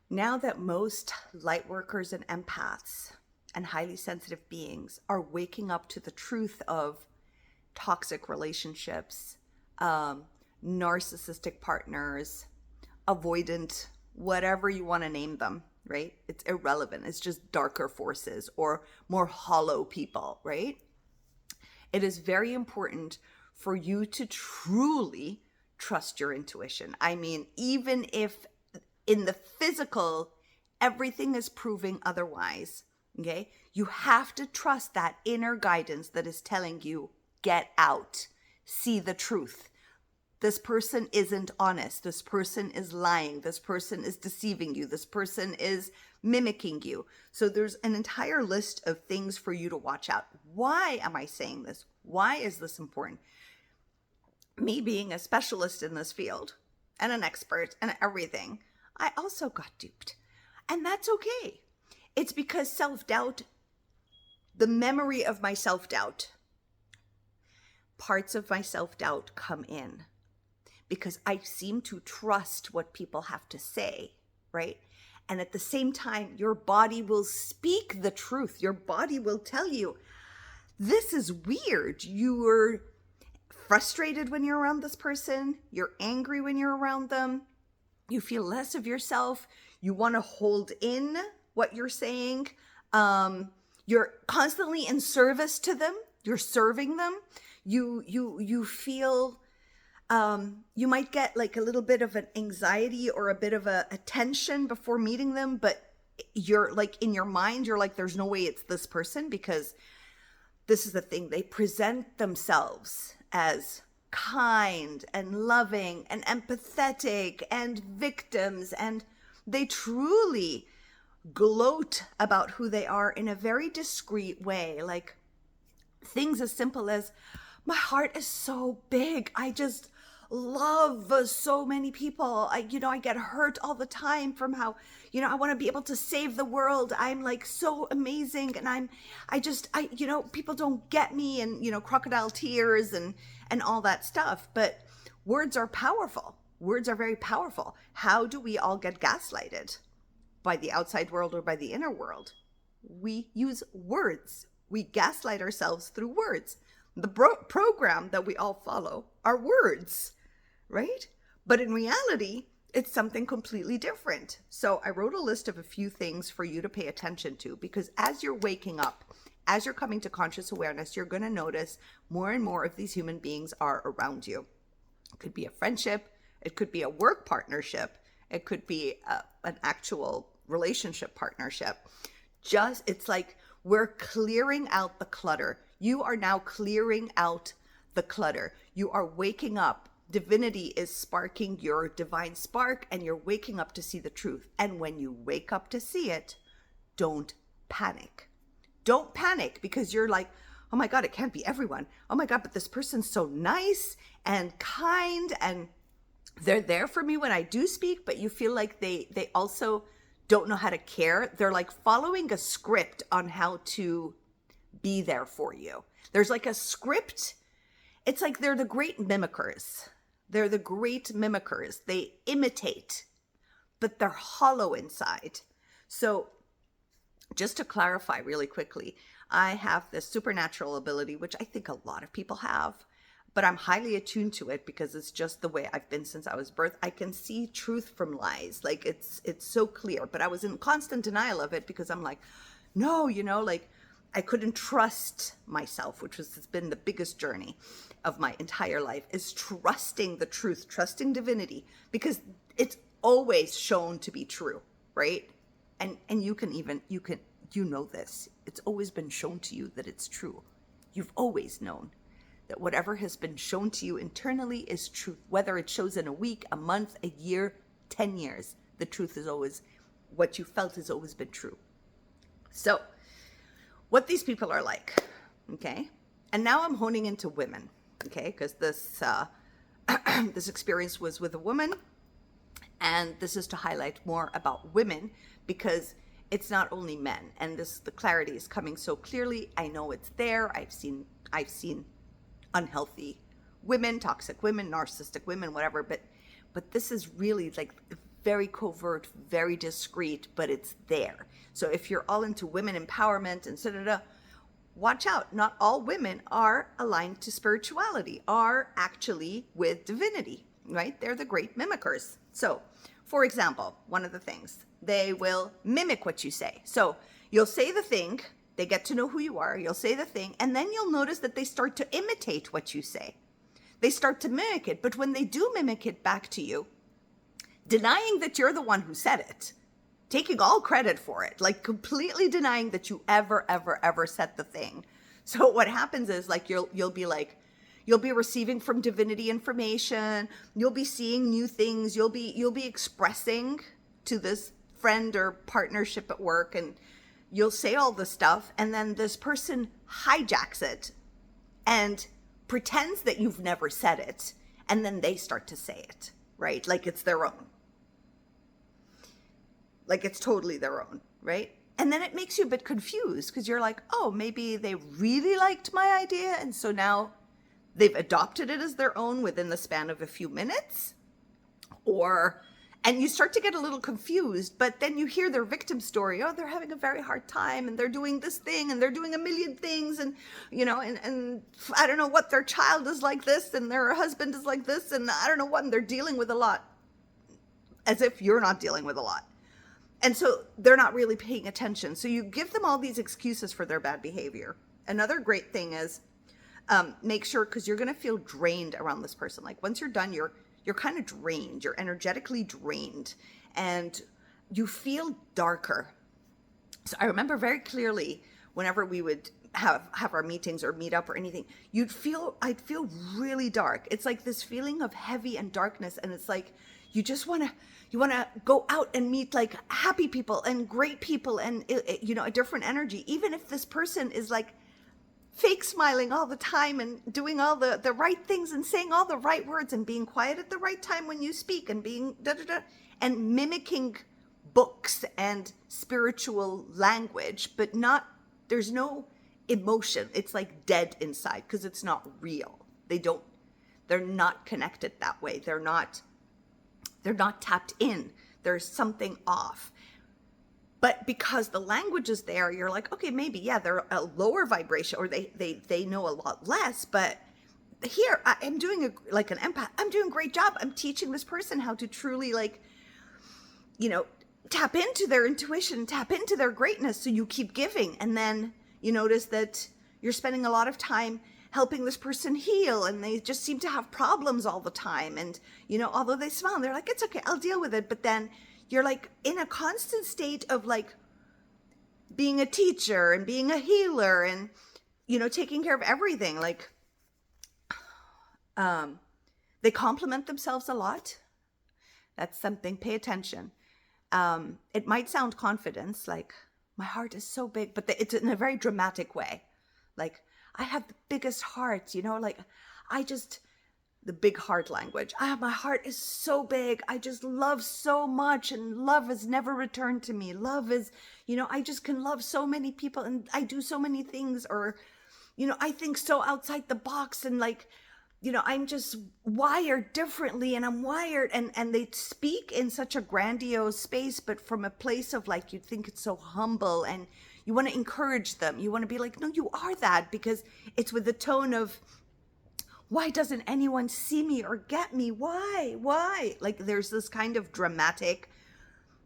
Now that most light workers and empaths and highly sensitive beings are waking up to the truth of toxic relationships, um, narcissistic partners, avoidant, whatever you want to name them, right? It's irrelevant. It's just darker forces or more hollow people, right? It is very important for you to truly trust your intuition. I mean, even if in the physical, everything is proving otherwise, okay? You have to trust that inner guidance that is telling you, get out, see the truth. This person isn't honest. This person is lying. This person is deceiving you. This person is mimicking you. So there's an entire list of things for you to watch out. Why am I saying this? Why is this important? Me being a specialist in this field and an expert and everything, I also got duped. And that's okay. It's because self-doubt, the memory of my self-doubt, parts of my self-doubt come in because I seem to trust what people have to say, right? And at the same time, your body will speak the truth. Your body will tell you, this is weird. You're frustrated when you're around this person. You're angry when you're around them. You feel less of yourself. You want to hold in what you're saying. You're constantly in service to them. You're serving them. You feel you might get like a little bit of an anxiety or a bit of a tension before meeting them, but you're like in your mind, you're like, there's no way it's this person, because this is the thing. They present themselves as kind and loving and empathetic and victims, and they truly gloat about who they are in a very discreet way. Like things as simple as, my heart is so big. I just love so many people. I get hurt all the time from how, I want to be able to save the world. I'm like so amazing. And people don't get me, and, crocodile tears and all that stuff. But words are powerful. Words are very powerful. How do we all get gaslighted? By the outside world or by the inner world? We use words. We gaslight ourselves through words. The program that we all follow are words, right? But in reality, it's something completely different. So I wrote a list of a few things for you to pay attention to, because as you're waking up, as you're coming to conscious awareness, you're going to notice more and more of these human beings are around you. It could be a friendship. It could be a work partnership. It could be an actual relationship partnership. It's like we're clearing out the clutter. You are now clearing out the clutter. You are waking up. Divinity is sparking your divine spark, and you're waking up to see the truth. And when you wake up to see it, don't panic. Don't panic, because you're like, oh my God, it can't be everyone. Oh my God, but this person's so nice and kind, and they're there for me when I do speak, but you feel like they also don't know how to care. They're like following a script on how to be there for you. There's like a script. It's like they're the great mimickers. They're the great mimickers. They imitate, but they're hollow inside. So just to clarify really quickly, I have this supernatural ability, which I think a lot of people have, but I'm highly attuned to it because it's just the way I've been since I was birthed. I can see truth from lies. Like it's so clear, but I was in constant denial of it because I'm like, no, like I couldn't trust myself, which has been the biggest journey of my entire life, is trusting the truth, trusting divinity, because it's always shown to be true, right? And you know this. It's always been shown to you that it's true. You've always known that whatever has been shown to you internally is truth, whether it shows in a week, a month, a year, 10 years. The truth is always, what you felt has always been true. So what these people are like, okay? And now I'm honing into women, okay? Because this this experience was with a woman, and this is to highlight more about women, because it's not only men. And the clarity is coming so clearly. I know it's there. I've seen unhealthy women, toxic women, narcissistic women, whatever, but this is really like very covert, very discreet, but it's there. So if you're all into women empowerment and da, watch out. Not all women are aligned to spirituality, are actually with divinity, right? They're the great mimickers. So, for example, one of the things, they will mimic what you say. So you'll say the thing, they get to know who you are, you'll say the thing, and then you'll notice that they start to imitate what you say. They start to mimic it, but when they do mimic it back to you, denying that you're the one who said it, taking all credit for it, like completely denying that you ever said the thing. So what happens is like you'll be receiving from divinity information, you'll be seeing new things, you'll be expressing to this friend or partnership at work, and you'll say all this stuff, and then this person hijacks it and pretends that you've never said it, and then they start to say it, right? Like it's their own. Like it's totally their own, right? And then it makes you a bit confused because you're like, oh, maybe they really liked my idea, and so now they've adopted it as their own within the span of a few minutes. And you start to get a little confused, but then you hear their victim story. Oh, they're having a very hard time, and they're doing this thing, and they're doing a million things, and and I don't know what, their child is like this, and their husband is like this, and I don't know what, and they're dealing with a lot, as if you're not dealing with a lot. And so they're not really paying attention. So you give them all these excuses for their bad behavior. Another great thing is make sure, because you're going to feel drained around this person. Like once you're done, you're kind of drained. You're energetically drained, and you feel darker. So I remember very clearly whenever we would have our meetings or meet up or anything, I'd feel really dark. It's like this feeling of heavy and darkness. And it's like, you want to go out and meet like happy people and great people and, a different energy. Even if this person is like fake smiling all the time and doing all the right things and saying all the right words and being quiet at the right time when you speak and being and mimicking books and spiritual language, but there's no emotion. It's like dead inside because it's not real. They're not connected that way. They're not tapped in. There's something off. But because the language is there, you're like, okay, maybe, yeah, they're a lower vibration, or they know a lot less. But here, I'm doing an empath. I'm doing a great job. I'm teaching this person how to truly tap into their intuition, tap into their greatness. So you keep giving. And then you notice that you're spending a lot of time helping this person heal, and they just seem to have problems all the time. And, although they smile, they're like, it's okay, I'll deal with it. But then you're like in a constant state of like being a teacher and being a healer and, taking care of everything. Like, they compliment themselves a lot. That's something, pay attention. It might sound confidence, like my heart is so big, but it's in a very dramatic way. Like, I have the biggest heart, the big heart language. My heart is so big. I just love so much, and love has never returned to me. Love is, I just can love so many people, and I do so many things, or, I think so outside the box, and like, I'm just wired differently, and I'm wired, and they speak in such a grandiose space, but from a place of like, you think it's so humble, and you want to encourage them. You want to be like, no, you are that, because it's with the tone of, why doesn't anyone see me or get me? Why? Like, there's this kind of dramatic,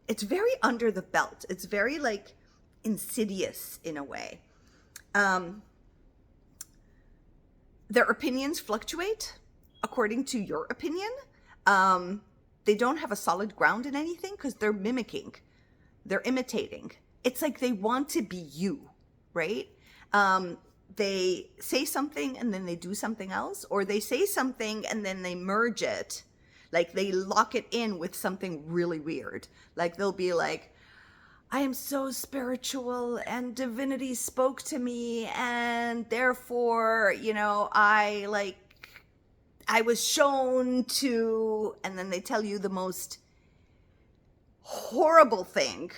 it's very under the belt. It's very like insidious in a way. Their opinions fluctuate according to your opinion. They don't have a solid ground in anything because they're mimicking, they're imitating. It's like they want to be you, right? They say something and then they do something else, or they say something and then they merge it. Like they lock it in with something really weird. Like they'll be like, I am so spiritual and divinity spoke to me, and therefore, I was shown to, and then they tell you the most horrible thing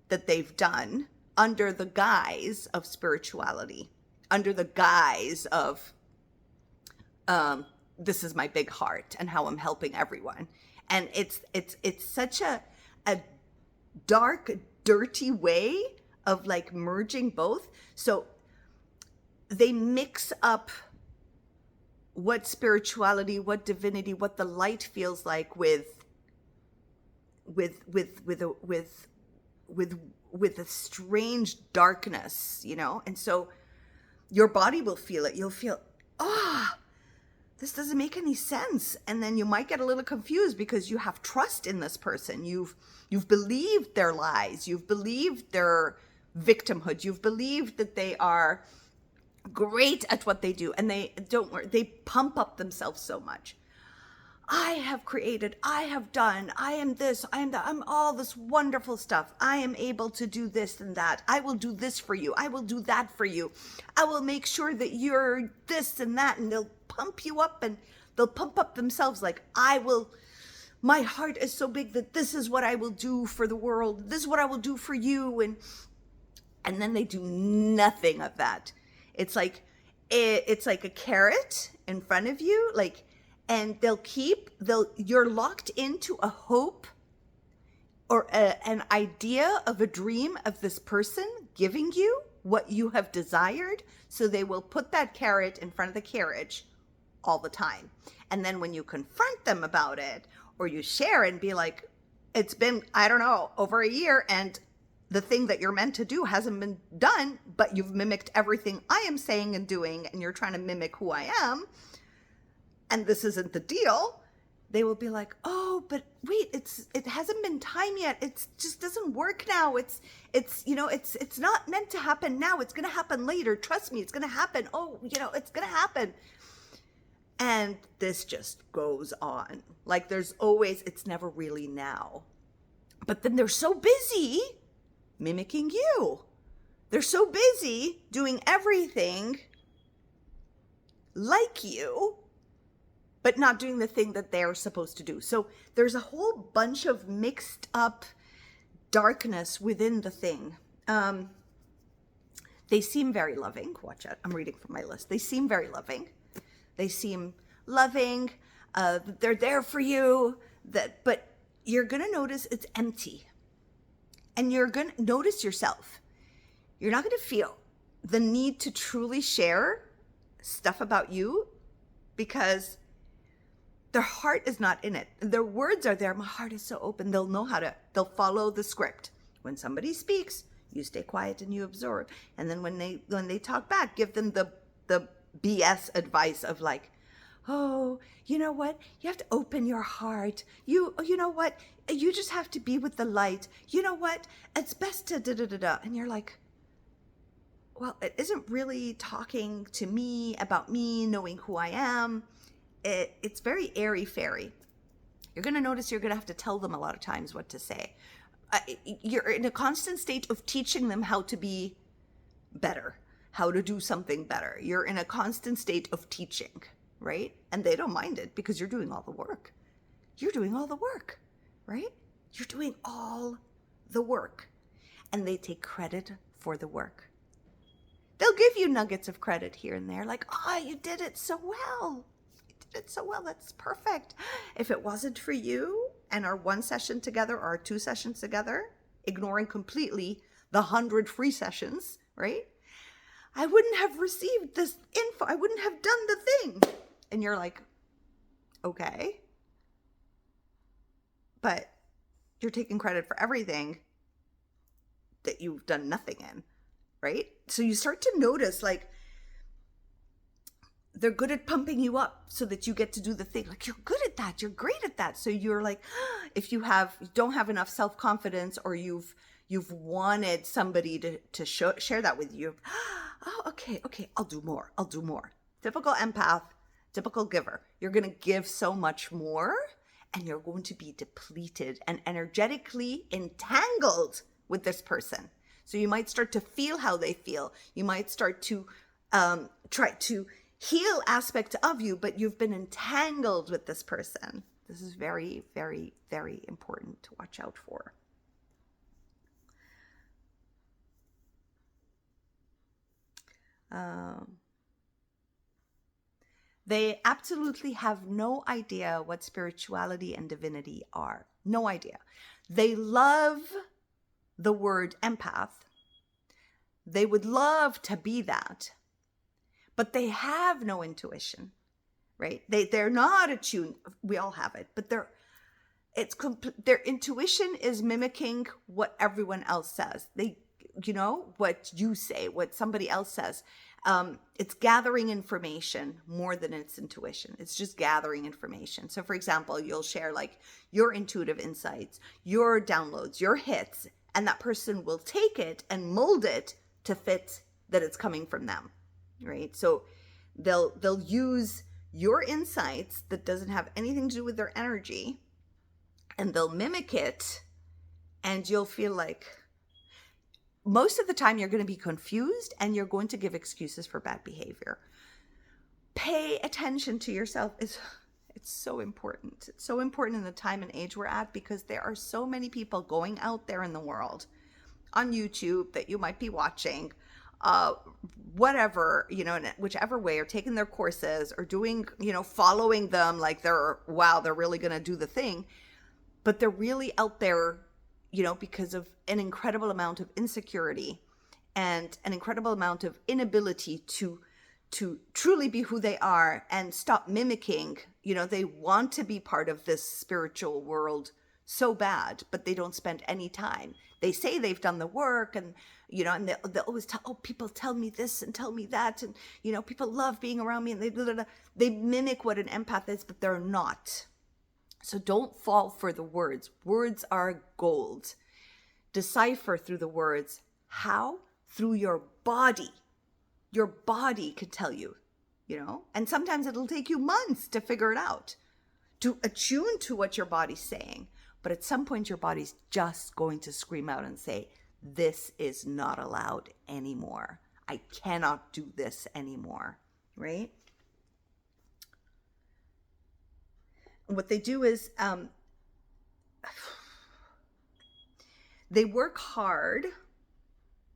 that they've done under the guise of spirituality, under the guise of this is my big heart and how I'm helping everyone. And it's such a, a dark, dirty way of like merging both. So they mix up what spirituality, what divinity, what the light feels like with a strange darkness, you know? And so your body will feel it. You'll feel, this doesn't make any sense. And then you might get a little confused because you have trust in this person. You've believed their lies. You've believed their victimhood. You've believed that they are great at what they do. And they pump up themselves so much. I have created, I have done, I am this, I am that, I'm all this wonderful stuff. I am able to do this and that. I will do this for you. I will do that for you. I will make sure that you're this and that. And they'll pump you up, and they'll pump up themselves like, my heart is so big that this is what I will do for the world. This is what I will do for you. And then they do nothing of that. It's like a carrot in front of you, like, and you're locked into a hope or an idea of a dream of this person giving you what you have desired. So they will put that carrot in front of the carriage all the time. And then when you confront them about it, or you share and be like, it's been, I don't know, over a year, and the thing that you're meant to do hasn't been done, but you've mimicked everything I am saying and doing, and you're trying to mimic who I am, and this isn't the deal, they will be like, oh, but wait, it hasn't been time yet. It just doesn't work now. It's not meant to happen now. It's going to happen later. Trust me, it's going to happen. Oh, it's going to happen. And this just goes on. Like it's never really now. But then they're so busy mimicking you. They're so busy doing everything like you, but not doing the thing that they're supposed to do. So there's a whole bunch of mixed up darkness within the thing. They seem very loving. Watch out. I'm reading from my list. They seem very loving. They seem loving. They're there for you. But you're going to notice it's empty. And you're going to notice yourself. You're not going to feel the need to truly share stuff about you because their heart is not in it. Their words are there. My heart is so open. They'll follow the script. When somebody speaks, you stay quiet and you absorb. And then when they talk back, give them the BS advice of like, oh, you know what? You have to open your heart. You know what? You just have to be with the light. You know what? It's best to da-da-da-da. And you're like, well, it isn't really talking to me about me, knowing who I am. It's very airy-fairy. You're going to notice you're going to have to tell them a lot of times what to say. You're in a constant state of teaching them how to be better, how to do something better. You're in a constant state of teaching, right? And they don't mind it because you're doing all the work. You're doing all the work, right? You're doing all the work. And they take credit for the work. They'll give you nuggets of credit here and there, like, you did it so well. It's so well, that's perfect. If it wasn't for you and our one session together or our 2 sessions together, ignoring completely the 100 free sessions, right? I wouldn't have received this info. I wouldn't have done the thing. And you're like, okay. But you're taking credit for everything that you've done nothing in, right? So you start to notice like, they're good at pumping you up so that you get to do the thing. Like, you're good at that. You're great at that. So you're like, if you don't have enough self-confidence, or you've wanted somebody to share that with you. Oh, okay. I'll do more. Typical empath, typical giver. You're going to give so much more, and you're going to be depleted and energetically entangled with this person. So you might start to feel how they feel. You might start to try to heal aspect of you, but you've been entangled with this person. This is very, very, very important to watch out for. They absolutely have no idea what spirituality and divinity are. No idea. They love the word empath. They would love to be that, but they have no intuition, right? They're not attuned. We all have it, but their intuition is mimicking what everyone else says. What you say, what somebody else says. It's gathering information more than it's intuition. It's just gathering information. So for example, you'll share like your intuitive insights, your downloads, your hits, and that person will take it and mold it to fit that it's coming from them, right? So they'll use your insights that doesn't have anything to do with their energy, and they'll mimic it, and you'll feel like most of the time you're going to be confused and you're going to give excuses for bad behavior. Pay attention to yourself. It's so important. It's so important in the time and age we're at, because there are so many people going out there in the world on YouTube that you might be watching, whatever, in whichever way, or taking their courses or doing, following them like they're really going to do the thing. But they're really out there, because of an incredible amount of insecurity and an incredible amount of inability to truly be who they are and stop mimicking. They want to be part of this spiritual world so bad, but they don't spend any time. They say they've done the work, and and they always tell, oh, people tell me this and tell me that, and people love being around me, and they mimic what an empath is, but they're not. So don't fall for the words. Words are gold. Decipher through the words. How? Through your body. Your body can tell you, and sometimes it'll take you months to figure it out, to attune to what your body's saying. But at some point, your body's just going to scream out and say, this is not allowed anymore. I cannot do this anymore, right? What they do is they work hard.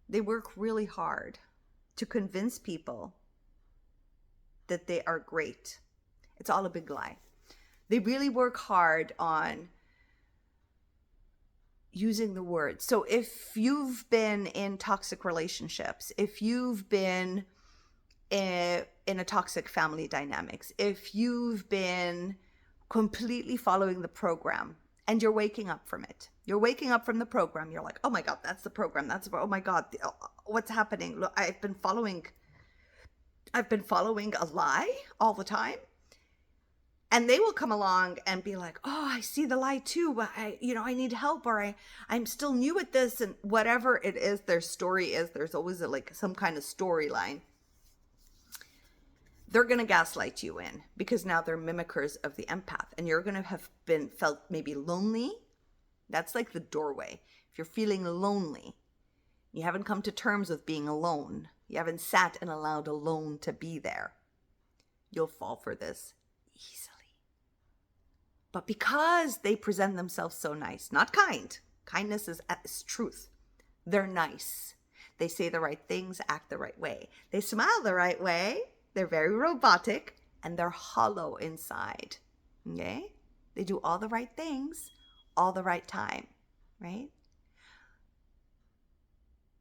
They work really hard to convince people that they are great. It's all a big lie. They really work hard on using the words. So if you've been in toxic relationships, if you've been in a toxic family dynamics, if you've been completely following the program and you're waking up from it, you're waking up from the program, you're like, oh my God, that's the program. Oh my God, what's happening? Look, I've been following a lie all the time. And they will come along and be like, oh, I see the lie too, but I need help, or I'm still new at this, and whatever it is, their story is, there's always some kind of storyline. They're going to gaslight you in, because now they're mimickers of the empath, and you're going to have felt maybe lonely. That's like the doorway. If you're feeling lonely, you haven't come to terms with being alone, you haven't sat and allowed alone to be there, you'll fall for this easily. But because they present themselves so nice, not kind, kindness is truth. They're nice. They say the right things, act the right way. They smile the right way. They're very robotic, and they're hollow inside. Okay? They do all the right things, all the right time, right?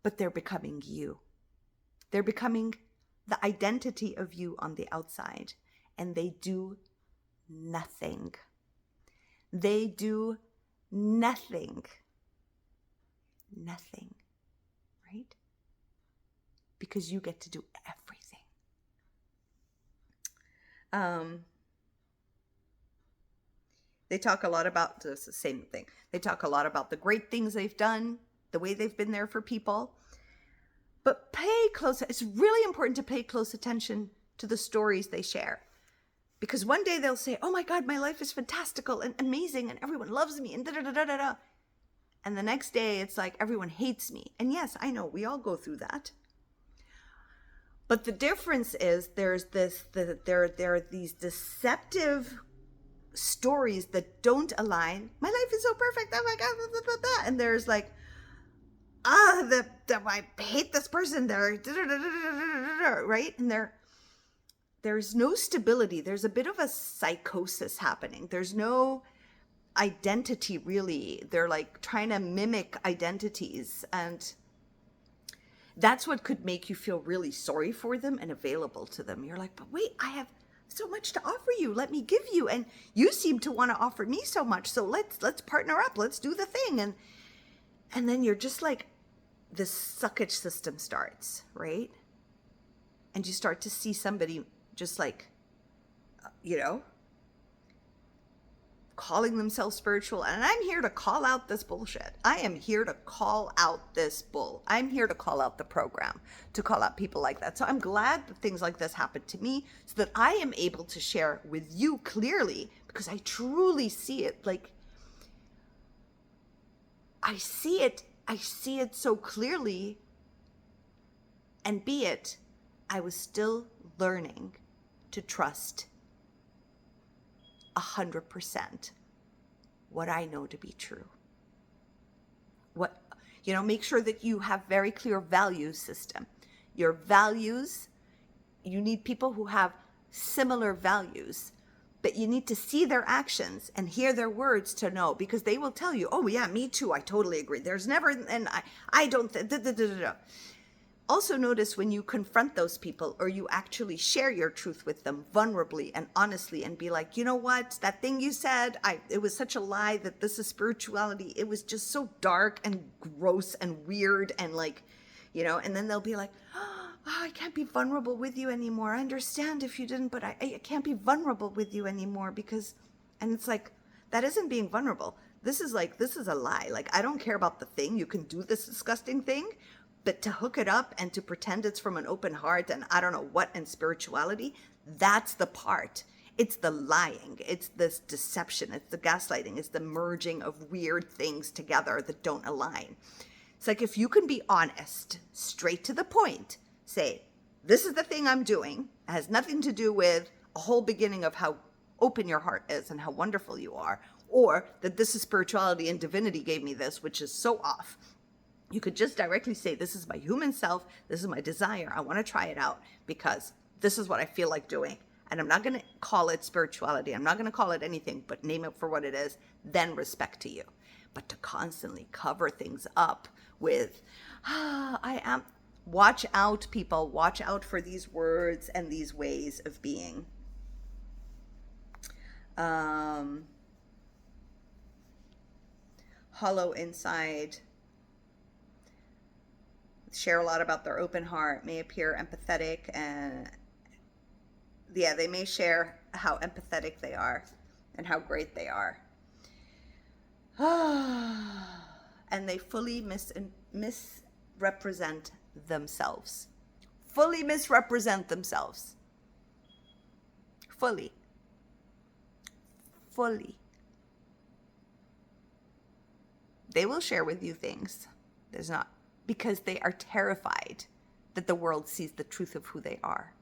But they're becoming you. They're becoming the identity of you on the outside, and they do nothing. They do nothing. Nothing, right? Because you get to do everything. They talk a lot about the same thing. They talk a lot about the great things they've done, the way they've been there for people. But it's really important to pay close attention to the stories they share. Because one day they'll say, oh my God, my life is fantastical and amazing and everyone loves me and da-da-da-da-da-da. And the next day it's like everyone hates me. And yes, I know, we all go through that. But the difference is there are these deceptive stories that don't align. My life is so perfect. Oh my God, blah, blah, blah, blah. And there's like, I hate this person. They're right, and there's no stability. There's a bit of a psychosis happening. There's no identity, really. They're like trying to mimic identities, and that's what could make you feel really sorry for them and available to them. You're like, but wait, I have so much to offer you. Let me give you, and you seem to want to offer me so much. So let's partner up. Let's do the thing. And then you're just like, this suckage system starts, right? And you start to see somebody just like, calling themselves spiritual. And I'm here to call out this bullshit. I am here to call out this bull. I'm here to call out the program, to call out people like that. So I'm glad that things like this happen to me, so that I am able to share with you clearly, because I truly see it. Like, I see it so clearly. And be it, I was still learning to trust 100% what I know to be true. Make sure that you have very clear value system. Your values, you need people who have similar values, but you need to see their actions and hear their words to know, because they will tell you, oh yeah, me too, I totally agree. There's never, and I don't, Also notice when you confront those people, or you actually share your truth with them vulnerably and honestly, and be like, you know what, that thing you said, it was such a lie, that this is spirituality. It was just so dark and gross and weird, and like, and then they'll be like, oh, I can't be vulnerable with you anymore. I understand if you didn't, but I can't be vulnerable with you anymore because, and it's like, that isn't being vulnerable. This is a lie. Like, I don't care about the thing. You can do this disgusting thing, but to hook it up and to pretend it's from an open heart and I don't know what, and spirituality, that's the part. It's the lying. It's this deception. It's the gaslighting. It's the merging of weird things together that don't align. It's like, if you can be honest, straight to the point, say, this is the thing I'm doing. It has nothing to do with a whole beginning of how open your heart is and how wonderful you are, or that this is spirituality and divinity gave me this, which is so off. You could just directly say, this is my human self. This is my desire. I want to try it out because this is what I feel like doing. And I'm not going to call it spirituality. I'm not going to call it anything, but name it for what it is. Then respect to you. But to constantly cover things up with, I am. Watch out, people. Watch out for these words and these ways of being. Hollow inside. Share a lot about their open heart, may appear empathetic, and they may share how empathetic they are and how great they are. And they fully misrepresent themselves. Fully misrepresent themselves. Fully. They will share with you things. Because they are terrified that the world sees the truth of who they are,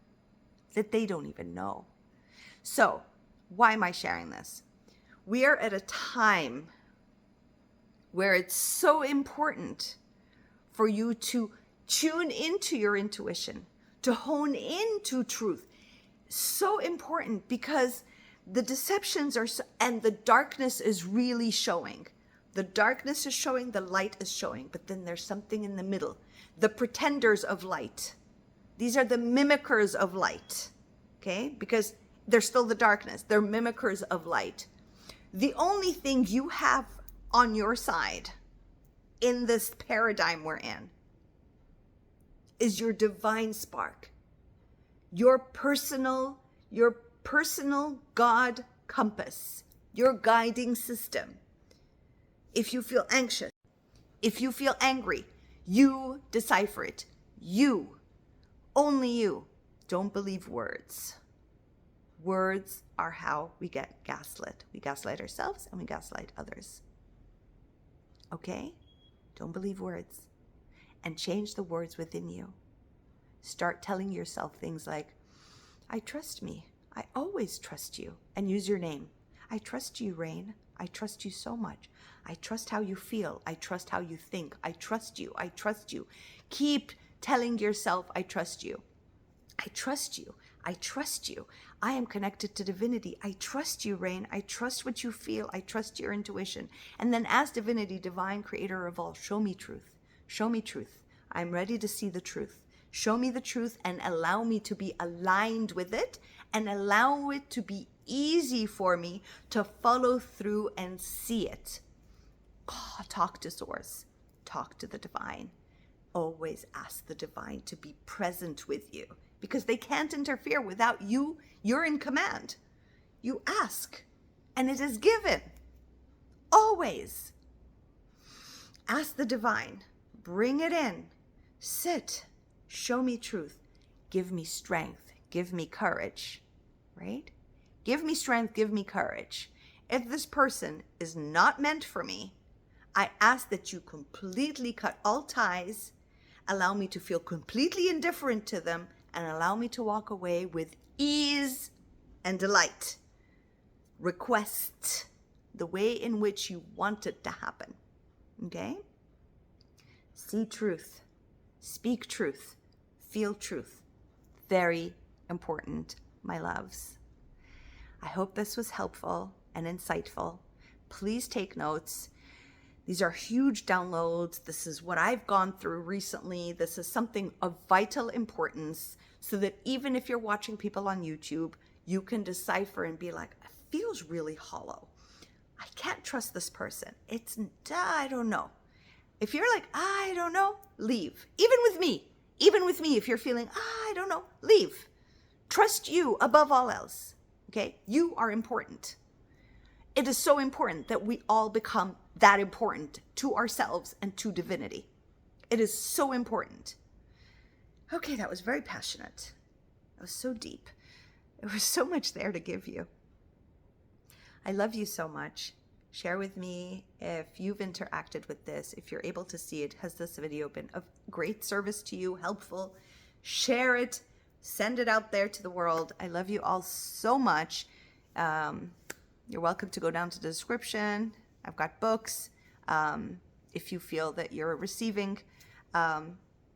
that they don't even know. So, why am I sharing this? We are at a time where it's so important for you to tune into your intuition, to hone into truth. So important, because the deceptions are and the darkness is really showing. The darkness is showing, the light is showing, but then there's something in the middle. The pretenders of light. These are the mimickers of light, okay? Because they're still the darkness. They're mimickers of light. The only thing you have on your side in this paradigm we're in is your divine spark, your personal God compass, your guiding system. If you feel anxious, if you feel angry, you decipher it. You, only you. Don't believe words. Words are how we get gaslit. We gaslight ourselves and we gaslight others. Okay? Don't believe words. And change the words within you. Start telling yourself things like, I trust me. I always trust you. And use your name. I trust you, Rain. I trust you so much. I trust how you feel. I trust how you think. I trust you. I trust you. Keep telling yourself, I trust you. I trust you. I trust you. I am connected to divinity. I trust you, Rain. I trust what you feel. I trust your intuition. And then as divinity, divine creator of all, show me truth. Show me truth. I'm ready to see the truth. Show me the truth and allow me to be aligned with it and allow it to be easy for me to follow through and see it. Oh, talk to source. Talk to the divine. Always ask the divine to be present with you because they can't interfere without you. You're in command. You ask and it is given. Always. Ask the divine. Bring it in. Sit. Show me truth. Give me strength. Give me courage. Right? Give me strength. Give me courage. If this person is not meant for me, I ask that you completely cut all ties, allow me to feel completely indifferent to them, and allow me to walk away with ease and delight. Request the way in which you want it to happen. Okay? See truth. Speak truth. Feel truth. Very important, my loves. I hope this was helpful and insightful. Please take notes. These are huge downloads. This is what I've gone through recently. This is something of vital importance so that even if you're watching people on YouTube, you can decipher and be like, it feels really hollow. I can't trust this person. I don't know. If you're like, I don't know, leave. Even with me, if you're feeling, I don't know, leave. Trust you above all else. Okay? You are important. It is so important that we all become that important to ourselves and to divinity. It is so important. Okay, that was very passionate. That was so deep. There was so much there to give you. I love you so much. Share with me if you've interacted with this, if you're able to see it. Has this video been of great service to you, helpful? Share it, send it out there to the world. I love you all so much. You're welcome to go down to the description. I've got books. If you feel that you're receiving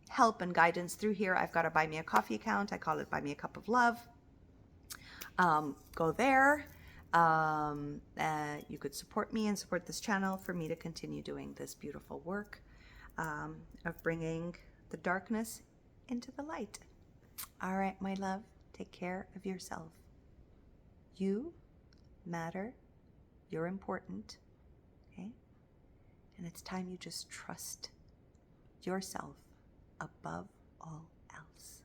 help and guidance through here, I've got a Buy Me a Coffee account. I call it Buy Me a Cup of Love. Go there. You could support me and support this channel for me to continue doing this beautiful work of bringing the darkness into the light. All right, my love, take care of yourself. You matter. You're important. Okay? And it's time you just trust yourself above all else.